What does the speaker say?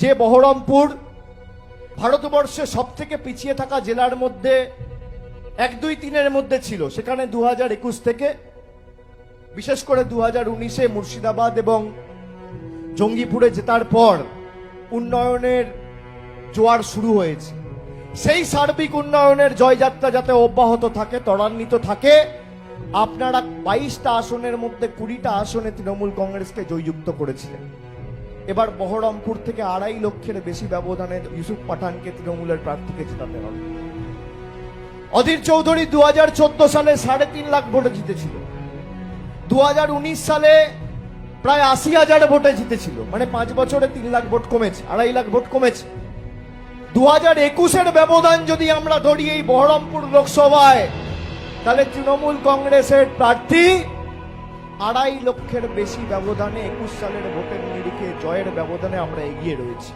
যে বহরমপুর ভারতবর্ষে সব থেকে পিছিয়ে থাকা জেলার মধ্যে 1, 2, 3-এর মধ্যে ছিল, সেখানে 2021 থেকে বিশেষ করে 2019-এ মুর্শিদাবাদ এবং জঙ্গিপুরে জেতার পর উন্নয়নের জোয়ার শুরু হয়েছে। সেই সার্বিক উন্নয়নের জয়যাত্রা যাতে অব্যাহত থাকে, ত্বরান্বিত থাকে, আপনারা 22টা আসনের মধ্যে 20টা আসনে তৃণমূল কংগ্রেসকে জয়যুক্ত করেছিলেন। এবার বহরমপুর থেকে 2.5 লক্ষের বেশি ব্যবধানে ইউসুফ পাঠানকে তৃণমূলের প্রার্থীকে জেতাতে হবে। অধীর চৌধুরী 2014 সালে 3.5 লাখ ভোটে জিতেছিল, 2019 সালে প্রায় 80,000 ভোটে জিতেছিল, মানে 5 বছরে 3 লাখ ভোট কমেছে, 2.5 লাখ ভোট কমেছে। 2021-এর ব্যবধান যদি আমরা ধরি এই বহরমপুর লোকসভায়, তাহলে তৃণমূল কংগ্রেসের প্রার্থী 2.5 লক্ষের বেশি ব্যবধানে 21 সালের ভোটের নিরিখে জয়ের ব্যবধানে আমরা এগিয়ে রয়েছি।